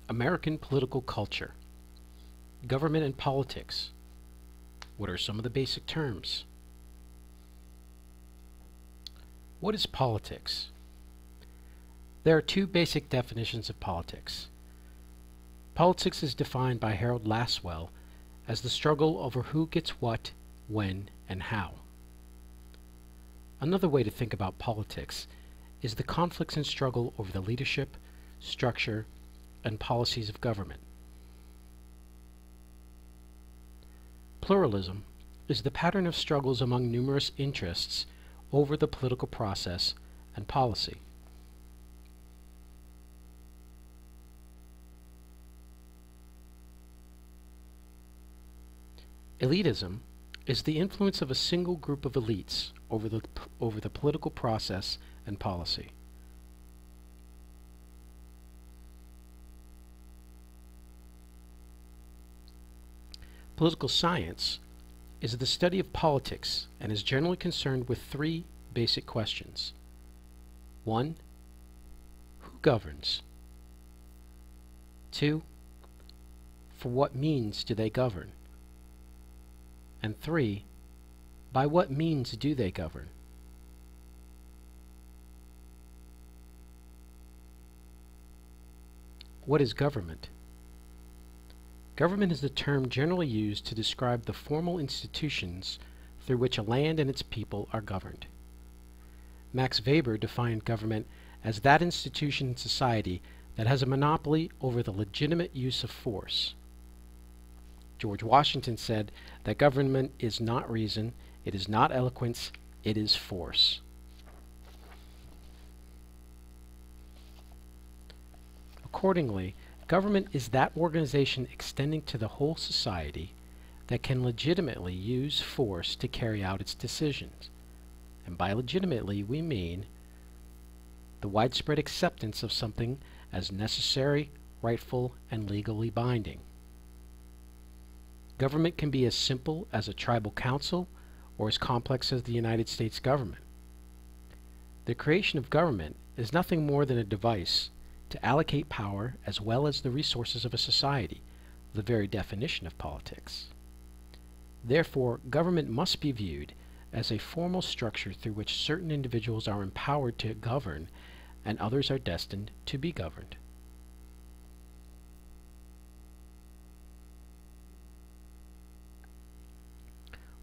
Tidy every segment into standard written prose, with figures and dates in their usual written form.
American political culture. Government and politics. What are some of the basic terms? What is politics? There are two basic definitions of politics. Politics is defined by Harold Lasswell as the struggle over who gets what, when, and how. Another way to think about politics is the conflicts and struggle over the leadership, structure, and policies of government. Pluralism is the pattern of struggles among numerous interests over the political process and policy. Elitism is the influence of a single group of elites over the political process and policy. Political science is the study of politics and is generally concerned with three basic questions. 1. Who governs? 2. For what means do they govern? And 3. By what means do they govern? What is government? Government is the term generally used to describe the formal institutions through which a land and its people are governed. Max Weber defined government as that institution in society that has a monopoly over the legitimate use of force. George Washington said that government is not reason, it is not eloquence, it is force. Accordingly, government is that organization extending to the whole society that can legitimately use force to carry out its decisions. And by legitimately, we mean the widespread acceptance of something as necessary, rightful, and legally binding. Government can be as simple as a tribal council or as complex as the United States government. The creation of government is nothing more than a device to allocate power as well as the resources of a society, the very definition of politics. Therefore, government must be viewed as a formal structure through which certain individuals are empowered to govern and others are destined to be governed.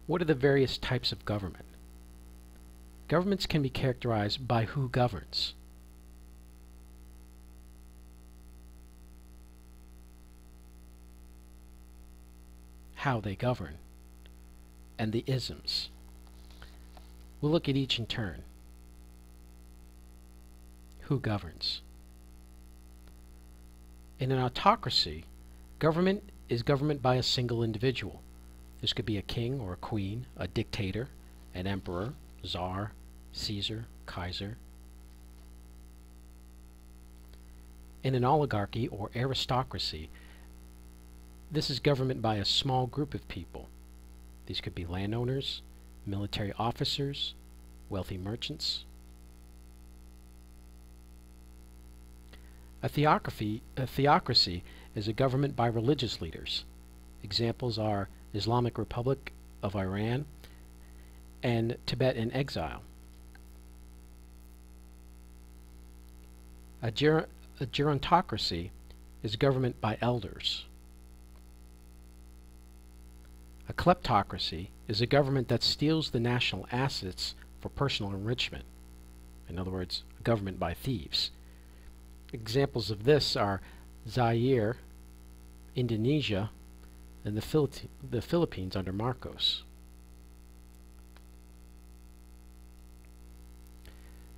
What are the various types of government? Governments can be characterized by who governs. How they govern, and the isms. We'll look at each in turn. Who governs? In an autocracy, government is government by a single individual. This could be a king or a queen, a dictator, an emperor, czar, Caesar, Kaiser. In an oligarchy or aristocracy, this is government by a small group of people. These could be landowners, military officers, wealthy merchants. A theocracy is a government by religious leaders. Examples are Islamic Republic of Iran and Tibet in exile. A gerontocracy is government by elders. A kleptocracy is a government that steals the national assets for personal enrichment. In other words, a government by thieves. Examples of this are Zaire, Indonesia, and the Philippines under Marcos.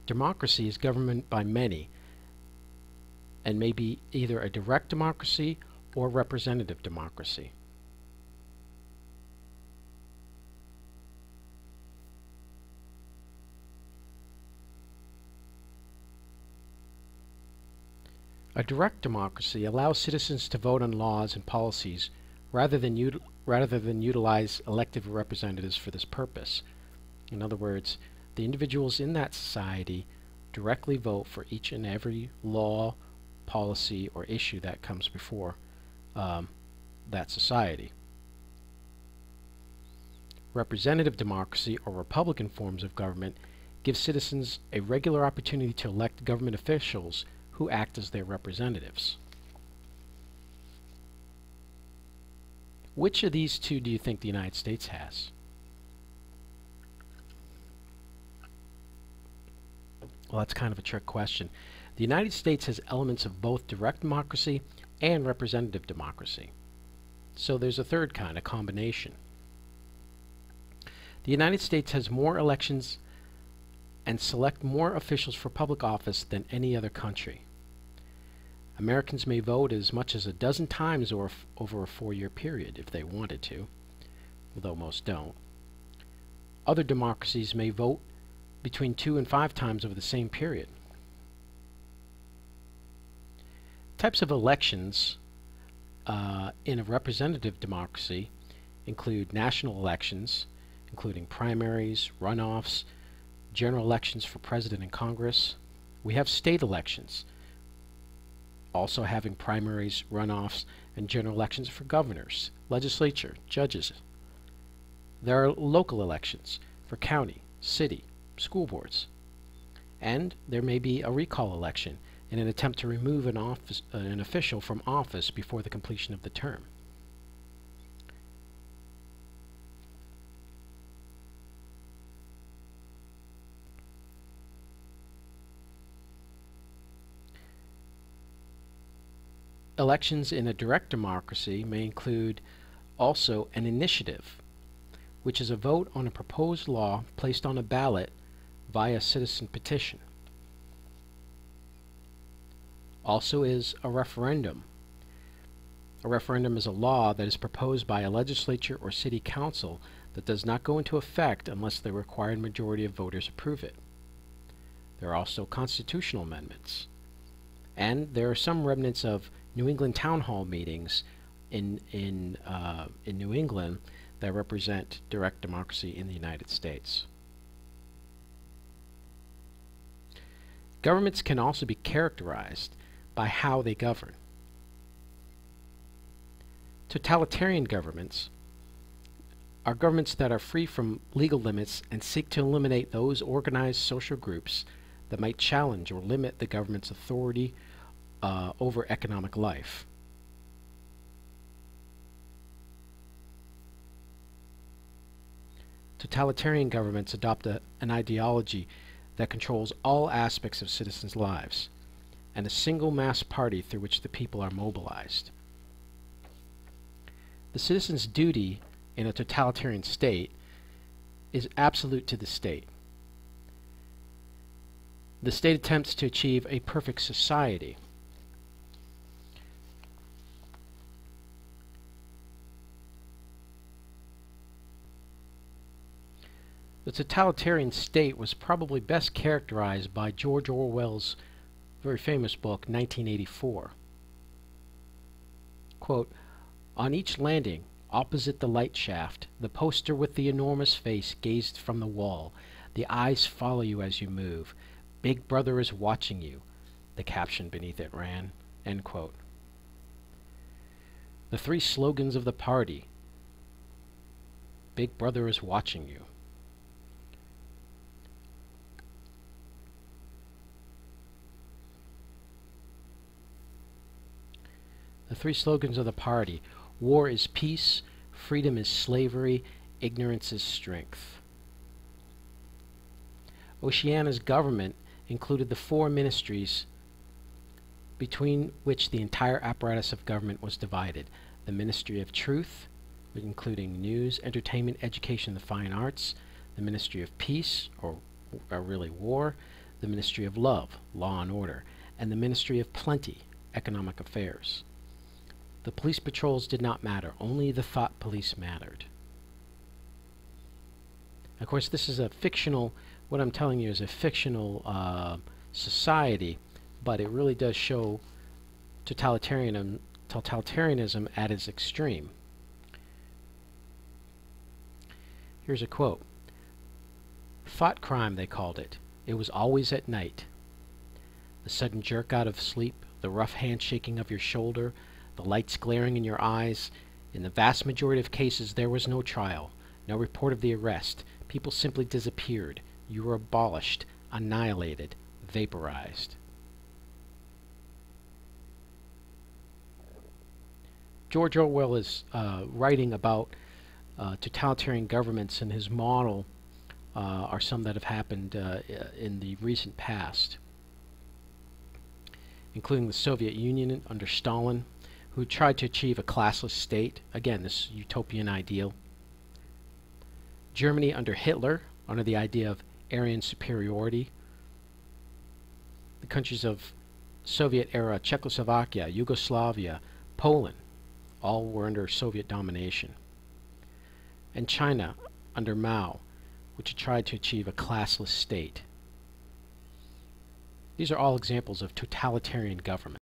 Democracy is government by many and may be either a direct democracy or representative democracy. A direct democracy allows citizens to vote on laws and policies rather than utilize elected representatives for this purpose. In other words, the individuals in that society directly vote for each and every law policy or issue that comes before that society. Representative democracy, or Republican forms of government, give citizens a regular opportunity to elect government officials who act as their representatives. Which of these two do you think the United States has? Well, that's kind of a trick question. The United States has elements of both direct democracy and representative democracy. So there's a third kind, a combination. The United States has more elections and select more officials for public office than any other country. Americans may vote as much as a dozen times over a 4-year period if they wanted to, although most don't. Other democracies may vote between 2 and 5 times over the same period. Types of elections in a representative democracy include national elections, including primaries, runoffs, general elections for president and Congress. We have state elections, also having primaries, runoffs, and general elections for governors, legislature, judges. There are local elections for county, city, school boards. And there may be a recall election in an attempt to remove an official from office before the completion of the term. Elections in a direct democracy may include also an initiative, which is a vote on a proposed law placed on a ballot via citizen petition. Also is a referendum. A referendum is a law that is proposed by a legislature or city council that does not go into effect unless the required majority of voters approve it. There are also constitutional amendments. And there are some remnants of New England town hall meetings in New England that represent direct democracy in the United States. Governments can also be characterized by how they govern. Totalitarian governments are governments that are free from legal limits and seek to eliminate those organized social groups that might challenge or limit the government's authority over economic life. Totalitarian governments adopt an ideology that controls all aspects of citizens' lives, and a single mass party through which the people are mobilized. The citizen's duty in a totalitarian state is absolute to the state. The state attempts to achieve a perfect society. The totalitarian state was probably best characterized by George Orwell's very famous book, 1984. Quote, "On each landing, opposite the light shaft, the poster with the enormous face gazed from the wall. The eyes follow you as you move. Big Brother is watching you," the caption beneath it ran. End quote. The 3 slogans of the party. Big Brother is watching you. The 3 slogans of the party: war is peace, freedom is slavery, ignorance is strength. Oceania's government included the 4 ministries between which the entire apparatus of government was divided: the Ministry of Truth, including news, entertainment, education, the fine arts; the Ministry of Peace, or really war; the Ministry of Love, law and order; and the Ministry of Plenty, economic affairs. The police patrols did not matter. Only the thought police mattered. Of course, this is a fictional, what I'm telling you is a fictional society, but it really does show totalitarianism at its extreme. Here's a quote. "Thought crime, they called it. It was always at night. The sudden jerk out of sleep, the rough handshaking of your shoulder, the lights glaring in your eyes. In the vast majority of cases, there was no trial, no report of the arrest. People simply disappeared. You were abolished, annihilated, vaporized. George Orwell is writing about totalitarian governments, and his model are some that have happened in the recent past, including the Soviet Union under Stalin, who tried to achieve a classless state. Again, this utopian ideal. Germany under Hitler, under the idea of Aryan superiority. The countries of Soviet-era Czechoslovakia, Yugoslavia, Poland, all were under Soviet domination. And China under Mao, which tried to achieve a classless state. These are all examples of totalitarian government.